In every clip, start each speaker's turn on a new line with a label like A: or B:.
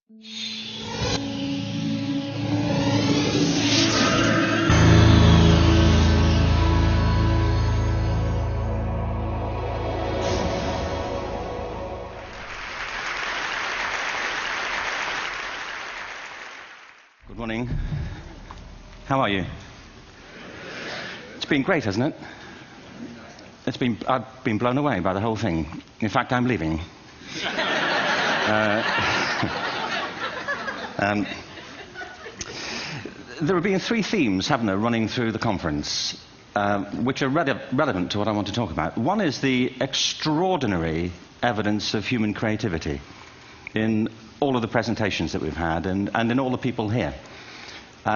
A: Good morning. How are you? It's been great, hasn't it? I've been blown away by the whole thing. In fact, I'm leaving. There have been three themes, haven't there, running through the conference, which are relevant to what I want to talk about. One is the extraordinary evidence of human creativity in all of the presentations that we've had and in all the people here.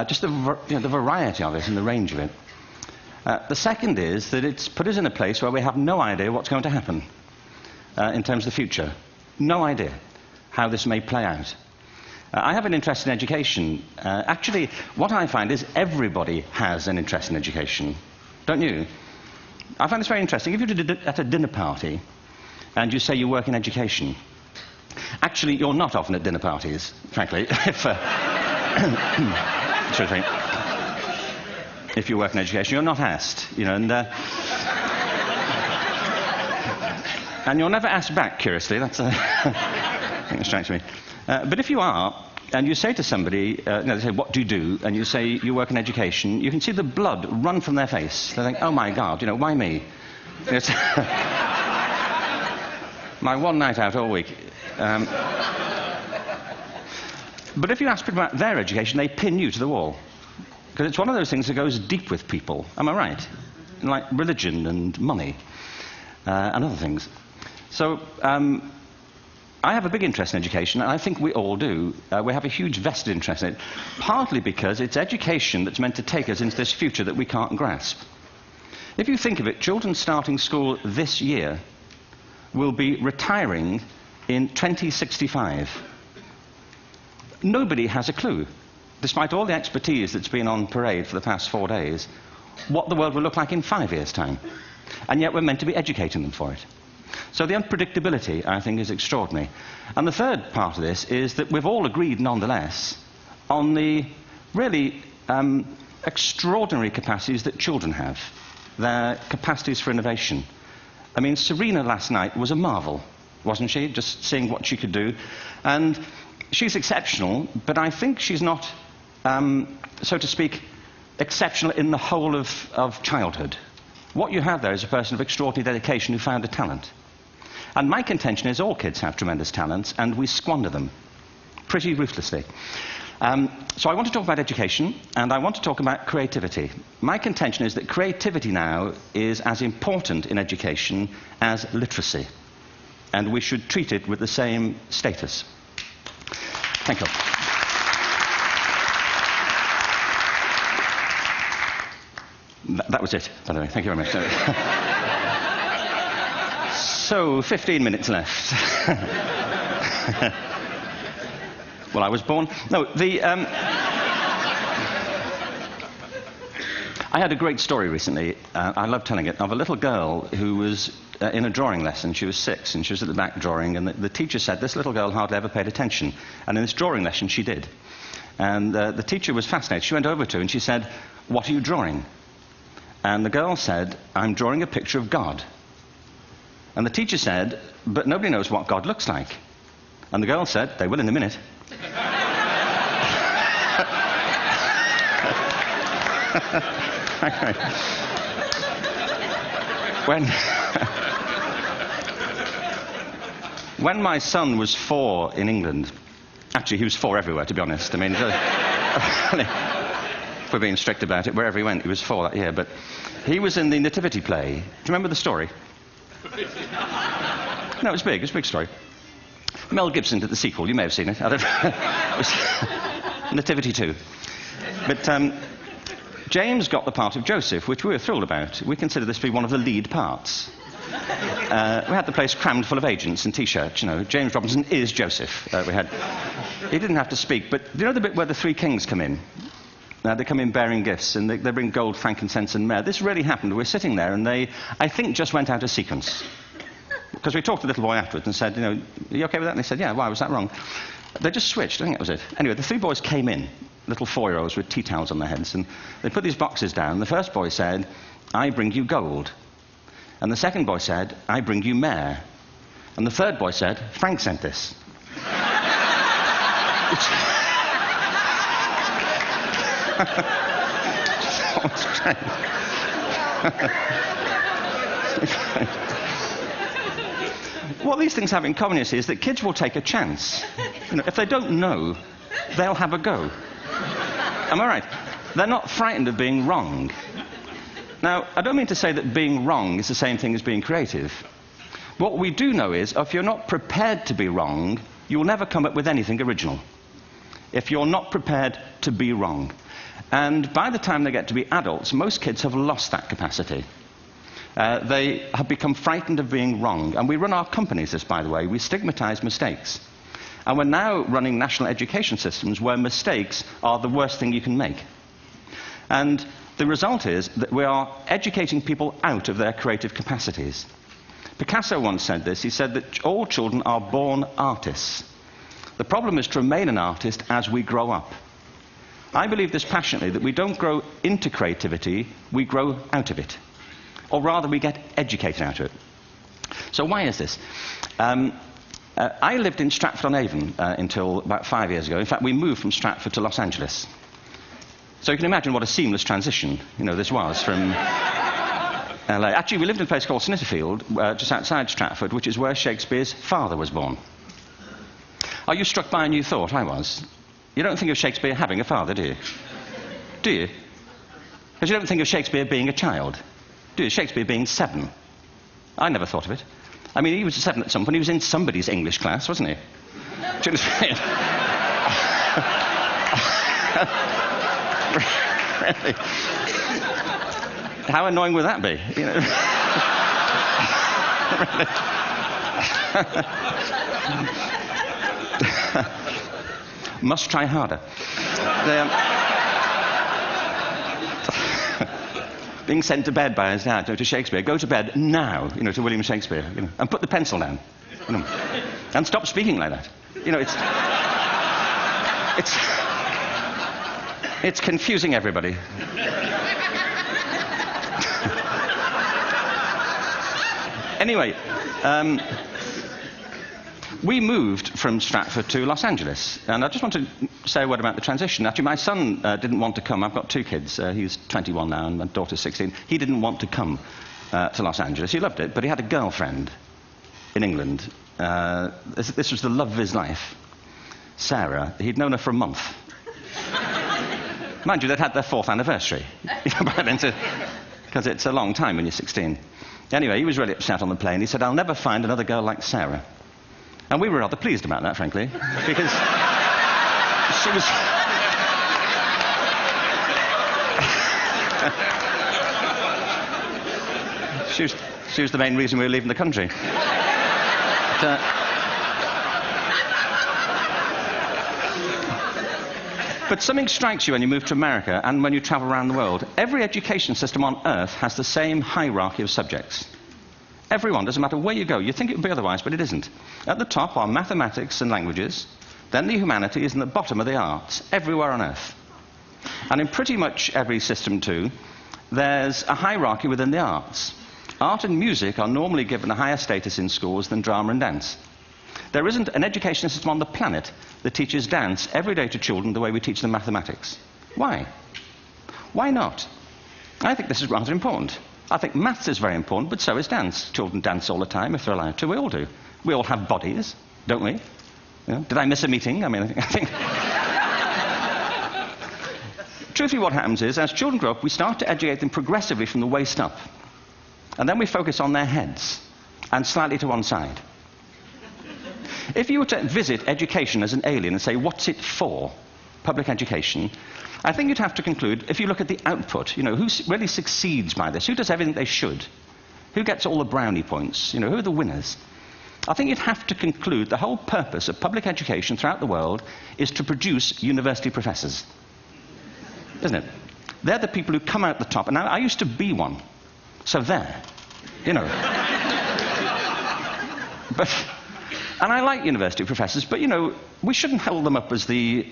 A: Just the variety of it and the range of it. The second is that it's put us in a place where we have no idea what's going to happen in terms of the future. No idea how this may play out. I have an interest in education. Actually, what I find is everybody has an interest in education. Don't you? I find this very interesting. If you're at a dinner party and you say you work in education, actually, you're not often at dinner parties, frankly, if you work in education. You're not asked, and you're never asked back, curiously. That's I think that strikes me. But if you are, and you say to somebody, they say, what do you do? And you say, you work in education, you can see the blood run from their face. They think, oh my God, why me? It's my one night out all week. But if you ask people about their education, they pin you to the wall. Because it's one of those things that goes deep with people. Am I right? Like religion and money and other things. So I have a big interest in education, and I think we all do. We have a huge vested interest in it, partly because it's education that's meant to take us into this future that we can't grasp. If you think of it, children starting school this year will be retiring in 2065. Nobody has a clue, despite all the expertise that's been on parade for the past 4 days, what the world will look like in 5 years' time. And yet we're meant to be educating them for it. So the unpredictability, I think, is extraordinary. And the third part of this is that we've all agreed, nonetheless, on the really extraordinary capacities that children have, their capacities for innovation. I mean, Serena last night was a marvel, wasn't she? Just seeing what she could do. And she's exceptional, but I think she's not, so to speak, exceptional in the whole of childhood. What you have there is a person of extraordinary dedication who found a talent. And my contention is all kids have tremendous talents, and we squander them pretty ruthlessly. So I want to talk about education, and I want to talk about creativity. My contention is that creativity now is as important in education as literacy, and we should treat it with the same status. Thank you. That was it, by the way. Thank you very much. So, 15 minutes left. Well, I was born... No, I had a great story recently, I love telling it, of a little girl who was in a drawing lesson. She was 6, and she was at the back drawing, and the teacher said this little girl hardly ever paid attention. And in this drawing lesson, she did. And the teacher was fascinated. She went over to her and she said, "What are you drawing?" And the girl said, "I'm drawing a picture of God." And the teacher said, "But nobody knows what God looks like." And the girl said, "They will in a minute." When my son was 4 in England, actually he was 4 everywhere, to be honest. I mean, if we're being strict about it, wherever he went, he was 4 that year. But he was in the Nativity play. Do you remember the story? No, it was big. It was a big story. Mel Gibson did the sequel. You may have seen it. I don't know. It was Nativity 2. But James got the part of Joseph, which we were thrilled about. We consider this to be one of the lead parts. We had the place crammed full of agents and T-shirts, James Robinson is Joseph. He didn't have to speak, but do you know the bit where the 3 kings come in? They come in bearing gifts, and they bring gold, frankincense, and myrrh. This really happened. We're sitting there, and they, I think, just went out of sequence. Because we talked to the little boy afterwards and said, are you okay with that? And they said, yeah, why was that wrong? They just switched, I think that was it. Anyway, the three boys came in, little 4-year-olds with tea towels on their heads, and they put these boxes down. The first boy said, "I bring you gold." And the second boy said, "I bring you mare." And the third boy said, "Frank sent this." What these things have in common, you see, is that kids will take a chance. If they don't know, they'll have a go. Am I right? They're not frightened of being wrong. Now, I don't mean to say that being wrong is the same thing as being creative. What we do know is, if you're not prepared to be wrong, you'll never come up with anything original. If you're not prepared to be wrong. And by the time they get to be adults, most kids have lost that capacity. They have become frightened of being wrong. And we run our companies this, by the way. We stigmatize mistakes. And we're now running national education systems where mistakes are the worst thing you can make. And the result is that we are educating people out of their creative capacities. Picasso once said this. He said that all children are born artists. The problem is to remain an artist as we grow up. I believe this passionately, that we don't grow into creativity, we grow out of it. Or rather, we get educated out of it. So why is this? I lived in Stratford-on-Avon until about 5 years ago. In fact, we moved from Stratford to Los Angeles. So you can imagine what a seamless transition, this was from LA. Actually, we lived in a place called Snitterfield, just outside Stratford, which is where Shakespeare's father was born. Are you struck by a new thought? I was. You don't think of Shakespeare having a father, do you? Do you? Because you don't think of Shakespeare being a child. Do you? Shakespeare being 7. I never thought of it. I mean, he was 7 at some point. He was in somebody's English class, wasn't he? Do you understand? Really? How annoying would that be? Must try harder. Being sent to bed by his dad to Shakespeare. Go to bed now, to William Shakespeare, and put the pencil down, and stop speaking like that. It's confusing everybody. Anyway, we moved from Stratford to Los Angeles, and I just want to say a word about the transition. Actually, my son didn't want to come. I've got 2 kids. He's 21 now, and my daughter's 16. He didn't want to come to Los Angeles. He loved it, but he had a girlfriend in England. This was the love of his life, Sarah. He'd known her for a month. Mind you, they'd had their 4th anniversary, because it's a long time when you're 16. Anyway, he was really upset on the plane. He said, "I'll never find another girl like Sarah." And we were rather pleased about that, frankly, because she was the main reason we were leaving the country. But something strikes you when you move to America and when you travel around the world. Every education system on Earth has the same hierarchy of subjects. Everyone, doesn't matter where you go. You think it would be otherwise, but it isn't. At the top are mathematics and languages, then the humanities, and the bottom are the arts, everywhere on Earth. And in pretty much every system, too, there's a hierarchy within the arts. Art and music are normally given a higher status in schools than drama and dance. There isn't an education system on the planet that teaches dance every day to children the way we teach them mathematics. Why? Why not? I think this is rather important. I think maths is very important, but so is dance. Children dance all the time if they're allowed to. We all do. We all have bodies, don't we? Did I miss a meeting? I think... Truthfully, what happens is, as children grow up, we start to educate them progressively from the waist up. And then we focus on their heads, and slightly to one side. If you were to visit education as an alien and say, what's it for, public education, I think you'd have to conclude, if you look at the output, who really succeeds by this? Who does everything they should? Who gets all the brownie points? Who are the winners? I think you'd have to conclude the whole purpose of public education throughout the world is to produce university professors. Isn't it? They're the people who come out the top. And now, I used to be one. So there. But And I like university professors, but, you know, we shouldn't hold them up as the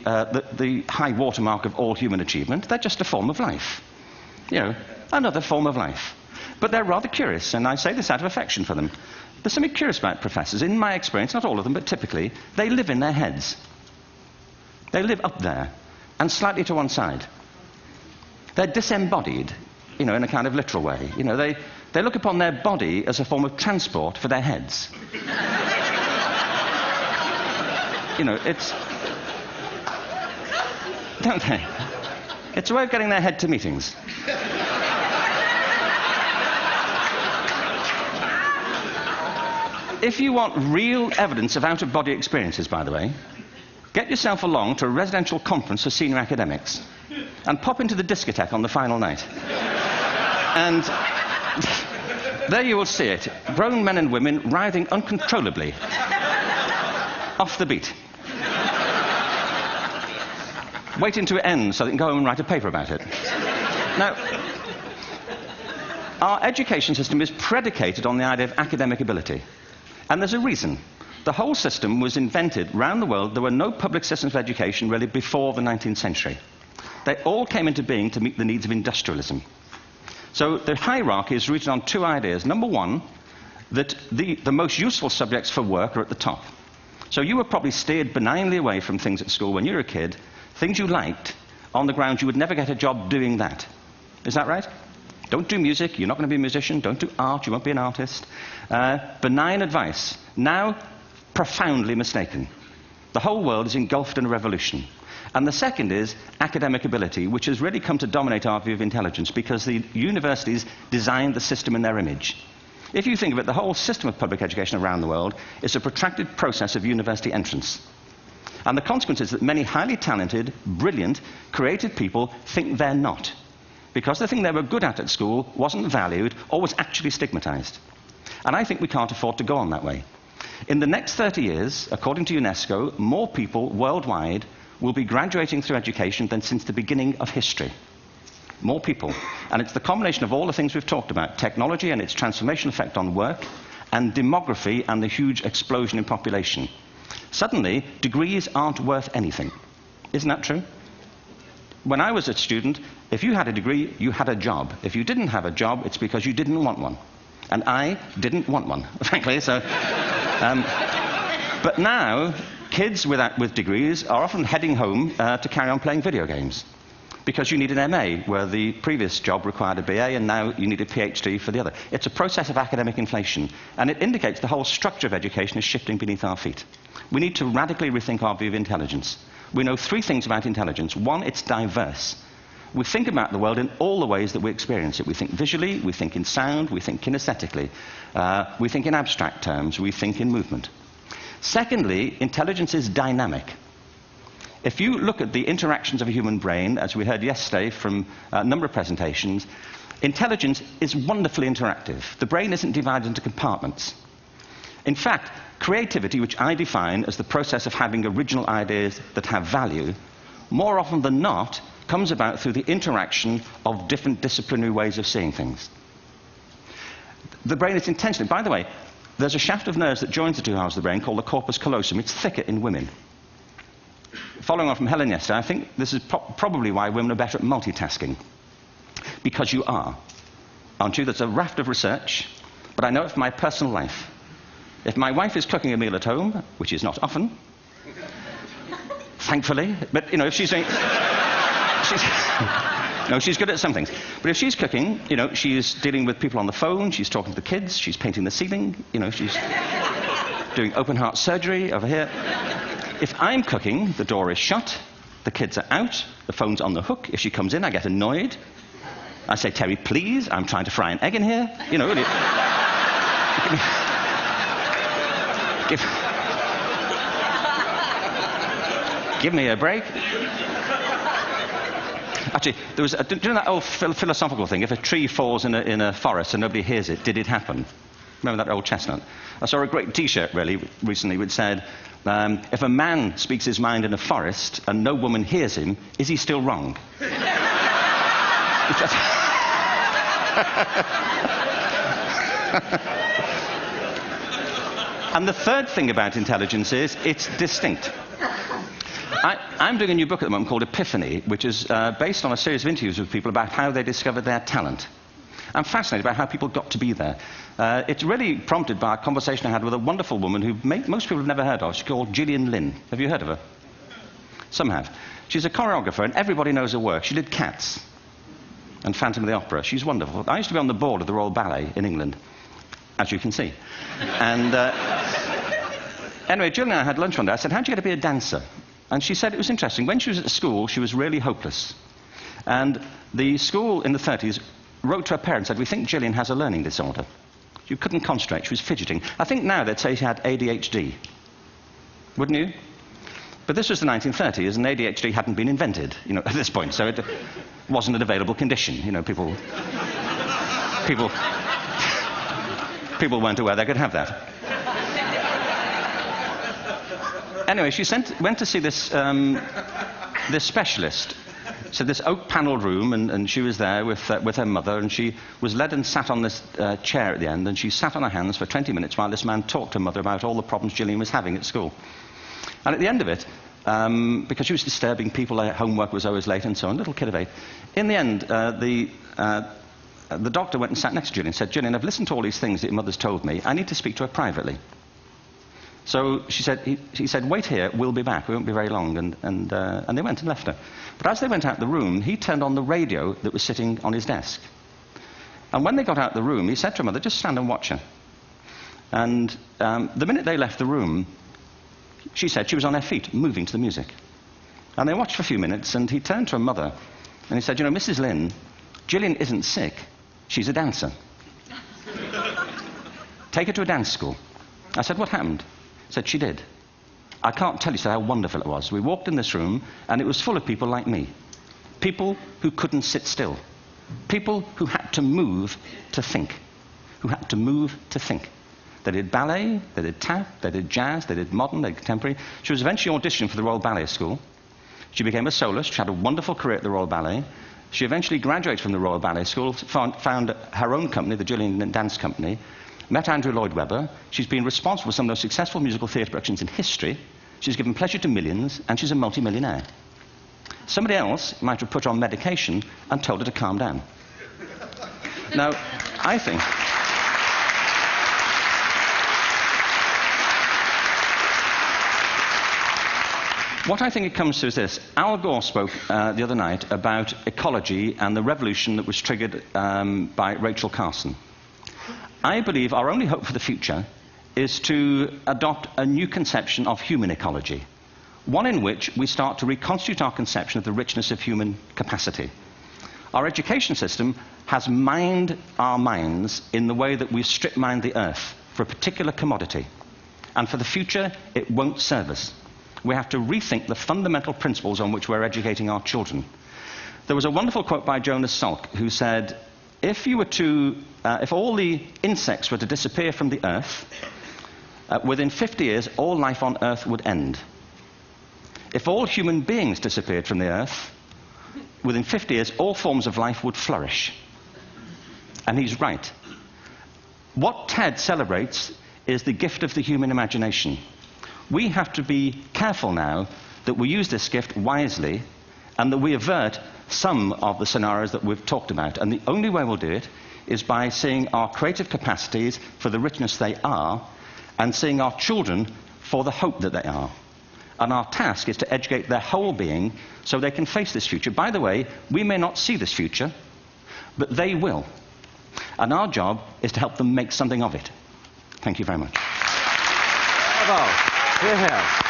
A: high watermark of all human achievement. They're just a form of life. You know, another form of life. But they're rather curious, and I say this out of affection for them. There's something curious about professors. In my experience, not all of them, but typically, they live in their heads. They live up there, and slightly to one side. They're disembodied, you know, in a kind of literal way. You know, they look upon their body as a form of transport for their heads. You know, it's... Don't they? It's a way of getting their head to meetings. If you want real evidence of out-of-body experiences, by the way, get yourself along to a residential conference for senior academics and pop into the discotheque on the final night. And there you will see it. Grown men and women writhing uncontrollably off the beat. Waiting to end so they can go home and write a paper about it. Now, our education system is predicated on the idea of academic ability. And there's a reason. The whole system was invented around the world. There were no public systems of education really before the 19th century. They all came into being to meet the needs of industrialism. So the hierarchy is rooted on two ideas. Number one, that the most useful subjects for work are at the top. So you were probably steered benignly away from things at school when you were a kid, things you liked, on the grounds you would never get a job doing that. Is that right? Don't do music, you're not going to be a musician. Don't do art, you won't be an artist. Benign advice. Now, profoundly mistaken. The whole world is engulfed in a revolution. And the second is academic ability, which has really come to dominate our view of intelligence because the universities designed the system in their image. If you think of it, the whole system of public education around the world is a protracted process of university entrance. And the consequence is that many highly talented, brilliant, creative people think they're not, because the thing they were good at school wasn't valued or was actually stigmatized. And I think we can't afford to go on that way. In the next 30 years, according to UNESCO, more people worldwide will be graduating through education than since the beginning of history. More people. And it's the combination of all the things we've talked about, technology and its transformational effect on work, and demography and the huge explosion in population. Suddenly, degrees aren't worth anything. Isn't that true? When I was a student, if you had a degree, you had a job. If you didn't have a job, it's because you didn't want one. And I didn't want one, frankly, so... but now, kids with degrees are often heading home to carry on playing video games. Because you need an MA, where the previous job required a BA, and now you need a PhD for the other. It's a process of academic inflation, and it indicates the whole structure of education is shifting beneath our feet. We need to radically rethink our view of intelligence. We know three things about intelligence. One, it's diverse. We think about the world in all the ways that we experience it. We think visually, we think in sound, we think kinesthetically, we think in abstract terms, we think in movement. Secondly, intelligence is dynamic. If you look at the interactions of a human brain, as we heard yesterday from a number of presentations, intelligence is wonderfully interactive. The brain isn't divided into compartments. In fact, creativity, which I define as the process of having original ideas that have value, more often than not, comes about through the interaction of different disciplinary ways of seeing things. The brain is intentionally... By the way, there's a shaft of nerves that joins the two halves of the brain called the corpus callosum. It's thicker in women. Following on from Helen yesterday, I think this is probably why women are better at multitasking. Because you are. Aren't you? There's a raft of research, but I know it from my personal life. If my wife is cooking a meal at home, which is not often, thankfully, but, you know, if she's doing... No, she's good at some things. But if she's cooking, you know, she's dealing with people on the phone, she's talking to the kids, she's painting the ceiling, you know, she's doing open heart surgery over here. If I'm cooking, the door is shut, the kids are out, the phone's on the hook. If she comes in, I get annoyed. I say, Terry, please, I'm trying to fry an egg in here. You know, really. Give me a break. Actually, there was do you know that old philosophical thing? If a tree falls in a forest and nobody hears it, did it happen? Remember that old chestnut? I saw a great T-shirt really recently which said, if a man speaks his mind in a forest and no woman hears him, is he still wrong? And the third thing about intelligence is it's distinct. I'm doing a new book at the moment called Epiphany, which is based on a series of interviews with people about how they discovered their talent. I'm fascinated by how people got to be there. It's really prompted by a conversation I had with a wonderful woman who most people have never heard of. She's called Gillian Lynn. Have you heard of her? Some have. She's a choreographer, and everybody knows her work. She did Cats and Phantom of the Opera. She's wonderful. I used to be on the board of the Royal Ballet in England, as you can see. And anyway, Gillian and I had lunch one day. I said, how'd you get to be a dancer? And she said it was interesting. When she was at school, she was really hopeless. And the school in the 30s wrote to her parents and said, we think Gillian has a learning disorder. She couldn't concentrate. She was fidgeting. I think now they'd say she had ADHD. Wouldn't you? But this was the 1930s, and ADHD hadn't been invented, at this point. So it wasn't an available condition. People weren't aware they could have that. Anyway, she went to see this specialist. So this oak-panelled room, and she was there with her mother, and she was led and sat on this chair at the end, and she sat on her hands for 20 minutes while this man talked to her mother about all the problems Gillian was having at school. And at the end of it, because she was disturbing people, her homework was always late and so on, little kid of 8, in the end, the doctor went and sat next to Gillian and said, Gillian, I've listened to all these things that your mother's told me. I need to speak to her privately. So he said, wait here, we'll be back. We won't be very long. And they went and left her. But as they went out the room, he turned on the radio that was sitting on his desk. And when they got out the room, he said to her mother, just stand and watch her. And the minute they left the room, she said she was on her feet, moving to the music. And they watched for a few minutes, and he turned to her mother, and he said, Mrs. Lynn, Gillian isn't sick. She's a dancer. Take her to a dance school. I said, what happened? He said, she did. I can't tell you how wonderful it was. We walked in this room, and it was full of people like me. People who couldn't sit still. People who had to move to think. Who had to move to think. They did ballet, they did tap, they did jazz, they did modern, they did contemporary. She was eventually auditioned for the Royal Ballet School. She became a soloist. She had a wonderful career at the Royal Ballet. She eventually graduated from the Royal Ballet School, found her own company, the Gillian Dance Company, met Andrew Lloyd Webber. She's been responsible for some of the most successful musical theatre productions in history. She's given pleasure to millions, and she's a multi-millionaire. Somebody else might have put her on medication and told her to calm down. Now, I think... What I think it comes to is this. Al Gore spoke the other night about ecology and the revolution that was triggered by Rachel Carson. I believe our only hope for the future is to adopt a new conception of human ecology, one in which we start to reconstitute our conception of the richness of human capacity. Our education system has mined our minds in the way that we've strip-mined the earth for a particular commodity, and for the future it won't serve us. We have to rethink the fundamental principles on which we're educating our children. There was a wonderful quote by Jonas Salk, who said, if all the insects were to disappear from the earth, within 50 years, all life on earth would end. If all human beings disappeared from the earth, within 50 years, all forms of life would flourish. And he's right. What TED celebrates is the gift of the human imagination. We have to be careful now that we use this gift wisely and that we avert some of the scenarios that we've talked about. And the only way we'll do it is by seeing our creative capacities for the richness they are and seeing our children for the hope that they are. And our task is to educate their whole being so they can face this future. By the way, we may not see this future, but they will. And our job is to help them make something of it. Thank you very much.
B: Bravo. Hierher.